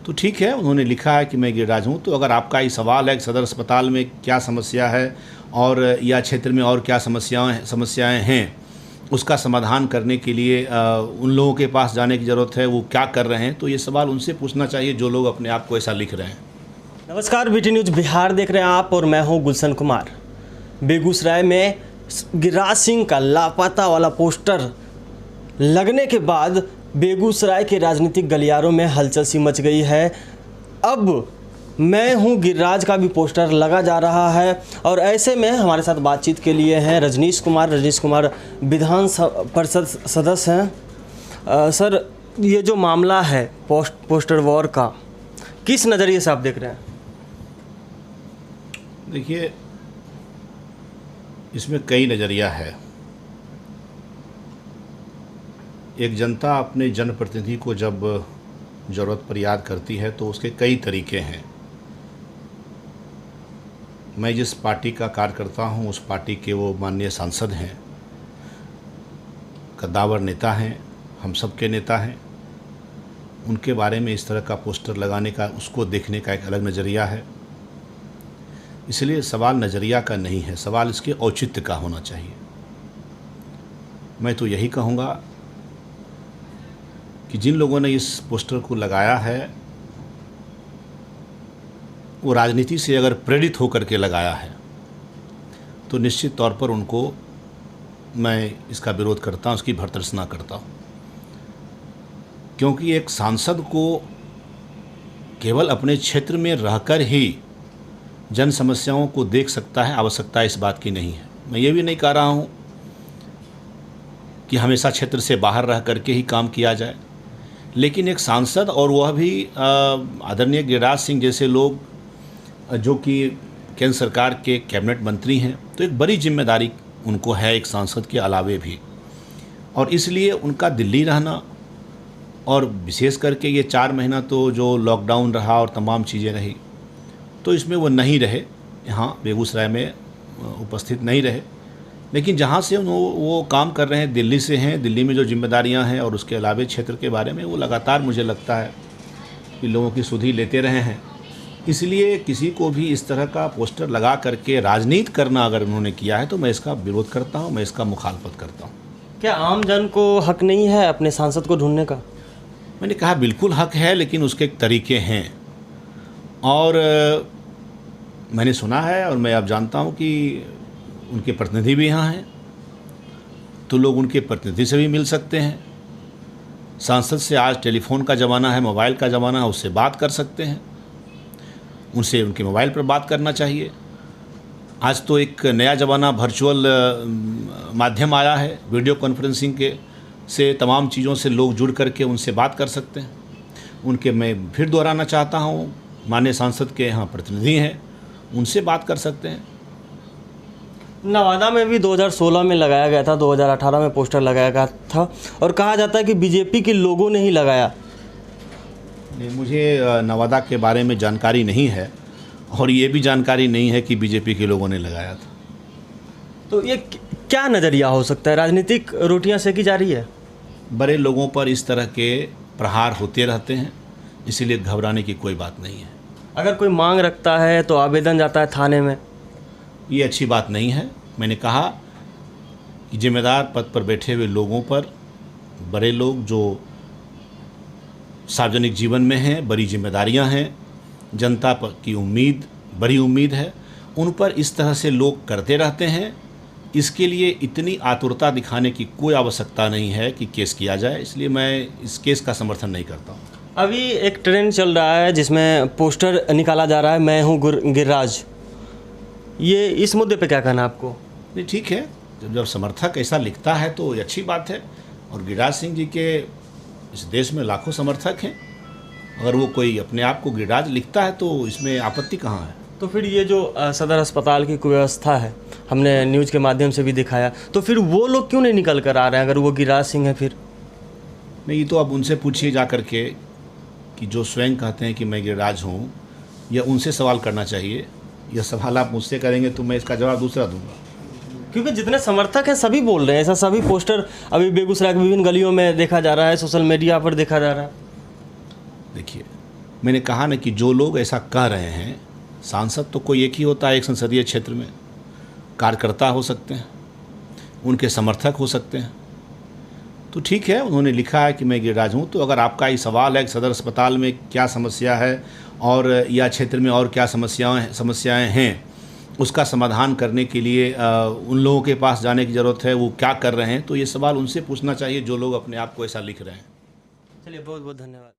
तो ठीक है, उन्होंने लिखा है कि मैं गिरिराज हूँ। तो अगर आपका ये सवाल है कि सदर अस्पताल में क्या समस्या है और या क्षेत्र में और क्या समस्याएं हैं, उसका समाधान करने के लिए उन लोगों के पास जाने की ज़रूरत है, वो क्या कर रहे हैं, तो ये सवाल उनसे पूछना चाहिए जो लोग अपने आप को ऐसा लिख रहे हैं। नमस्कार, बीटी न्यूज़ बिहार देख रहे हैं आप और मैं हूं गुलशन कुमार। बेगूसराय में गिरिराज सिंह का लापता वाला पोस्टर लगने के बाद बेगूसराय के राजनीतिक गलियारों में हलचल सी मच गई है। अब मैं हूं गिरिराज का भी पोस्टर लगा जा रहा है और ऐसे में हमारे साथ बातचीत के लिए हैं रजनीश कुमार विधान परिषद सदस्य हैं। सर, ये जो मामला है पोस्टर वॉर का, किस नज़रिए से आप देख रहे हैं? देखिए, इसमें कई नज़रिया है। एक जनता अपने जनप्रतिनिधि को जब ज़रूरत पर याद करती है तो उसके कई तरीके हैं। मैं जिस पार्टी का कार्यकर्ता हूं, उस पार्टी के वो माननीय सांसद हैं, कद्दावर नेता हैं, हम सब के नेता हैं। उनके बारे में इस तरह का पोस्टर लगाने का, उसको देखने का एक अलग नज़रिया है। इसलिए सवाल नज़रिया का नहीं है, सवाल इसके औचित्य का होना चाहिए। मैं तो यही कहूँगा कि जिन लोगों ने इस पोस्टर को लगाया है वो राजनीति से अगर प्रेरित होकर के लगाया है तो निश्चित तौर पर उनको मैं इसका विरोध करता हूँ, उसकी भर्त्सना करता हूँ। क्योंकि एक सांसद को केवल अपने क्षेत्र में रहकर ही जन समस्याओं को देख सकता है, आवश्यकता इस बात की नहीं है। मैं ये भी नहीं कह रहा हूँ कि हमेशा क्षेत्र से बाहर रह करके ही काम किया जाए, लेकिन एक सांसद, और वह भी आदरणीय गिरिराज सिंह जैसे लोग जो कि केंद्र सरकार के कैबिनेट मंत्री हैं, तो एक बड़ी जिम्मेदारी उनको है एक सांसद के अलावे भी। और इसलिए उनका दिल्ली रहना, और विशेष करके ये 4 महीना तो जो लॉकडाउन रहा और तमाम चीज़ें रही, तो इसमें वो नहीं रहे, यहाँ बेगूसराय में उपस्थित नहीं रहे। लेकिन जहाँ से वो काम कर रहे हैं, दिल्ली से हैं, दिल्ली में जो जिम्मेदारियाँ हैं और उसके अलावे क्षेत्र के बारे में वो लगातार, मुझे लगता है कि लोगों की सुधि लेते रहे हैं। इसलिए किसी को भी इस तरह का पोस्टर लगा करके राजनीति करना अगर उन्होंने किया है तो मैं इसका विरोध करता हूँ, मैं इसका मुखालफत करता हूँ। क्या आम जन को हक नहीं है अपने सांसद को ढूंढने का? मैंने कहा बिल्कुल हक है, लेकिन उसके एक तरीके हैं। और मैंने सुना है और मैं अब जानता हूँ कि उनके प्रतिनिधि भी यहाँ हैं, तो लोग उनके प्रतिनिधि से भी मिल सकते हैं। सांसद से आज टेलीफोन का ज़माना है, मोबाइल का ज़माना है, उससे बात कर सकते हैं, उनसे उनके मोबाइल पर बात करना चाहिए। आज तो एक नया ज़माना वर्चुअल माध्यम आया है, वीडियो कॉन्फ्रेंसिंग के से तमाम चीज़ों से लोग जुड़ करके उनसे बात कर सकते हैं। उनके, मैं फिर दोहराना चाहता हूँ, माननीय सांसद के यहाँ प्रतिनिधि हैं, उनसे बात कर सकते हैं। नवादा में भी 2016 में लगाया गया था, 2018 में पोस्टर लगाया गया था और कहा जाता है कि बीजेपी के लोगों ने ही लगाया। नहीं, मुझे नवादा के बारे में जानकारी नहीं है और ये भी जानकारी नहीं है कि बीजेपी के लोगों ने लगाया था। तो ये क्या नज़रिया हो सकता है? राजनीतिक रोटियां सेकी जा रही है। बड़े लोगों पर इस तरह के प्रहार होते रहते हैं, इसीलिए घबराने की कोई बात नहीं है। अगर कोई मांग रखता है तो आवेदन जाता है थाने में, ये अच्छी बात नहीं है। मैंने कहा कि जिम्मेदार पद पर बैठे हुए लोगों पर, बड़े लोग जो सार्वजनिक जीवन में हैं, बड़ी जिम्मेदारियां हैं, जनता पर की उम्मीद, बड़ी उम्मीद है, उन पर इस तरह से लोग करते रहते हैं। इसके लिए इतनी आतुरता दिखाने की कोई आवश्यकता नहीं है कि केस किया जाए, इसलिए मैं इस केस का समर्थन नहीं करता हूँ। अभी एक ट्रेंड चल रहा है जिसमें पोस्टर निकाला जा रहा है, मैं हूँ गिरिराज। ये इस मुद्दे पे क्या कहना है आपको? नहीं, ठीक है, जब समर्थक ऐसा लिखता है तो ये अच्छी बात है। और गिरिराज सिंह जी के इस देश में लाखों समर्थक हैं, अगर वो कोई अपने आप को गिरिराज लिखता है तो इसमें आपत्ति कहाँ है? तो फिर ये जो सदर अस्पताल की कुव्यवस्था है, हमने न्यूज़ के माध्यम से भी दिखाया, तो फिर वो लोग क्यों नहीं निकल कर आ रहे हैं अगर वो गिरिराज सिंह है? फिर नहीं, तो अब उनसे पूछिए जा कर के कि जो स्वयं कहते हैं कि मैं गिरिराज हूँ, या उनसे सवाल करना चाहिए। यह सवाल आप मुझसे करेंगे तो मैं इसका जवाब दूसरा दूंगा। क्योंकि जितने समर्थक हैं सभी बोल रहे हैं ऐसा, सभी पोस्टर अभी बेगूसराय के विभिन्न गलियों में देखा जा रहा है, सोशल मीडिया पर देखा जा रहा है। देखिए, मैंने कहा ना कि जो लोग ऐसा कह रहे हैं, सांसद तो कोई एक ही होता है एक संसदीय क्षेत्र में, कार्यकर्ता हो सकते हैं, उनके समर्थक हो सकते हैं। तो ठीक है, उन्होंने लिखा है कि मैं गिरिराज हूँ। तो अगर आपका ये सवाल है कि सदर अस्पताल में क्या समस्या है और या क्षेत्र में और क्या समस्याएं हैं, उसका समाधान करने के लिए उन लोगों के पास जाने की ज़रूरत है, वो क्या कर रहे हैं, तो ये सवाल उनसे पूछना चाहिए जो लोग अपने आप को ऐसा लिख रहे हैं। चलिए, बहुत बहुत धन्यवाद।